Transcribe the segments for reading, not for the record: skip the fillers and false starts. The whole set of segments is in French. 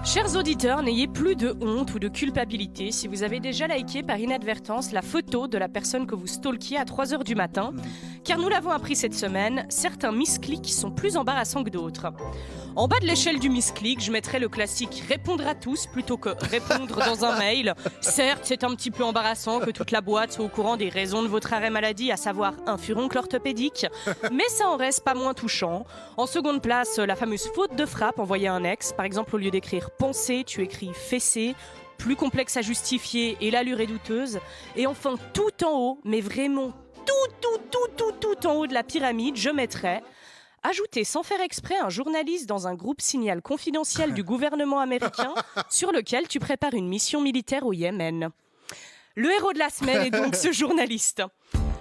Chers auditeurs, n'ayez plus de honte ou de culpabilité si vous avez déjà liké par inadvertance la photo de la personne que vous stalkiez à 3h du matin, car nous l'avons appris cette semaine, certains misclics sont plus embarrassants que d'autres. En bas de l'échelle du misclic, je mettrais le classique « répondre à tous » plutôt que « répondre dans un mail ». Certes, c'est un petit peu embarrassant que toute la boîte soit au courant des raisons de votre arrêt maladie, à savoir un furoncle orthopédique, mais ça en reste pas moins touchant. En seconde place, la fameuse faute de frappe envoyée à un ex. Par exemple, au lieu d'écrire « penser », tu écris « fesser ». Plus complexe à justifier et l'allure est douteuse. Et enfin, tout en haut, mais vraiment tout en haut de la pyramide, je mettrais ajouter sans faire exprès un journaliste dans un groupe signal confidentiel du gouvernement américain sur lequel tu prépares une mission militaire au Yémen. Le héros de la semaine est donc ce journaliste.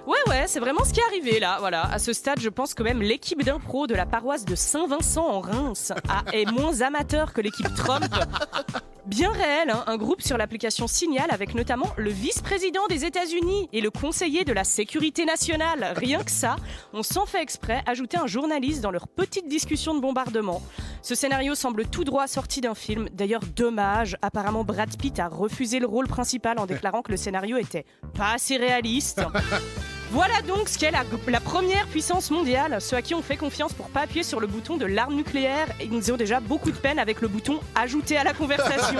Ouais, c'est vraiment ce qui est arrivé là. Voilà, à ce stade, je pense que même l'équipe d'impro de la paroisse de Saint-Vincent en Reims est moins amateur que l'équipe Trump. Bien réel, hein, un groupe sur l'application Signal avec notamment le vice-président des États-Unis et le conseiller de la sécurité nationale. Rien que ça, on s'en fait exprès ajouter un journaliste dans leur petite discussion de bombardement. Ce scénario semble tout droit sorti d'un film. D'ailleurs, dommage, apparemment Brad Pitt a refusé le rôle principal en déclarant que le scénario était pas assez réaliste. Voilà donc ce qu'est la première puissance mondiale, ceux à qui on fait confiance pour pas appuyer sur le bouton de l'arme nucléaire, et ils ont déjà beaucoup de peine avec le bouton ajouter à la conversation.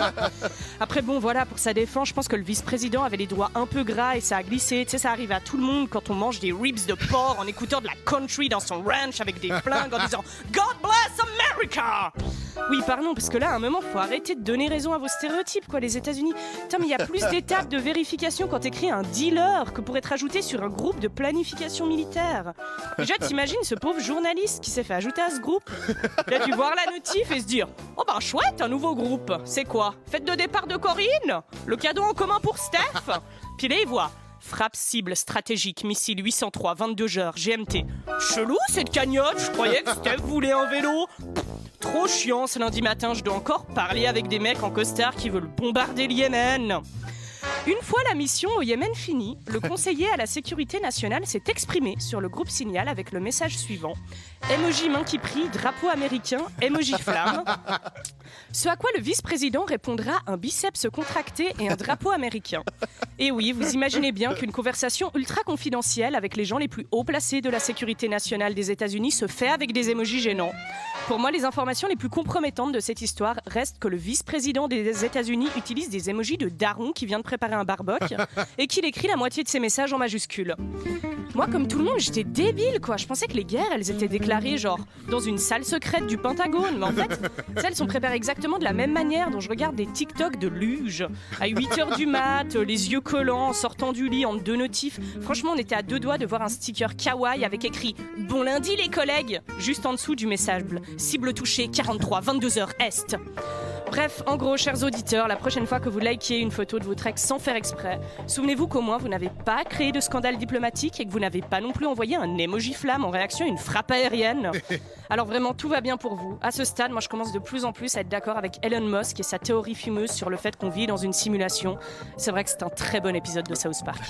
Après bon voilà, pour sa défense, je pense que le vice-président avait les doigts un peu gras et ça a glissé, tu sais ça arrive à tout le monde quand on mange des ribs de porc en écoutant de la country dans son ranch avec des flingues en disant God bless America. Oui, pardon, parce que là, à un moment, faut arrêter de donner raison à vos stéréotypes, quoi, les États-Unis. Putain, mais il y a plus d'étapes de vérification quand t'écris un dealer que pour être ajouté sur un groupe de planification militaire. Déjà, t'imagines ce pauvre journaliste qui s'est fait ajouter à ce groupe. Il a dû voir la notif et se dire oh ben chouette, un nouveau groupe. C'est quoi? Fête de départ de Corinne? Le cadeau en commun pour Steph? Puis là, il voit frappe cible stratégique, missile 803, 22 heures, GMT. Chelou cette cagnotte, je croyais que Steph voulait un vélo. Trop chiant ce lundi matin, je dois encore parler avec des mecs en costard qui veulent bombarder le Yémen. Une fois la mission au Yémen finie, le conseiller à la sécurité nationale s'est exprimé sur le groupe Signal avec le message suivant. Emoji main qui prie, drapeau américain, emoji flamme. Ce à quoi le vice-président répondra un biceps contracté et un drapeau américain. Et oui, vous imaginez bien qu'une conversation ultra confidentielle avec les gens les plus haut placés de la sécurité nationale des États-Unis se fait avec des emojis gênants. Pour moi, les informations les plus compromettantes de cette histoire restent que le vice-président des États-Unis utilise des emojis de daron qui vient de préparer un barbecue et qu'il écrit la moitié de ses messages en majuscules. Moi, comme tout le monde, j'étais débile, quoi. Je pensais que les guerres, elles étaient déclarées, genre, dans une salle secrète du Pentagone. Mais en fait, celles sont préparées exactement de la même manière dont je regarde des TikTok de luge. À 8h du mat, les yeux collants, en sortant du lit, entre deux notifs. Franchement, on était à deux doigts de voir un sticker kawaii avec écrit « Bon lundi, les collègues !» juste en dessous du message. Cible touchée, 43, 22h Est. Bref, en gros, chers auditeurs, la prochaine fois que vous likez une photo de votre ex sans faire exprès, souvenez-vous qu'au moins vous n'avez pas créé de scandale diplomatique et que vous n'avez pas non plus envoyé un emoji flamme en réaction à une frappe aérienne. Alors vraiment, tout va bien pour vous. À ce stade, moi je commence de plus en plus à être d'accord avec Elon Musk et sa théorie fumeuse sur le fait qu'on vit dans une simulation. C'est vrai que c'est un très bon épisode de South Park.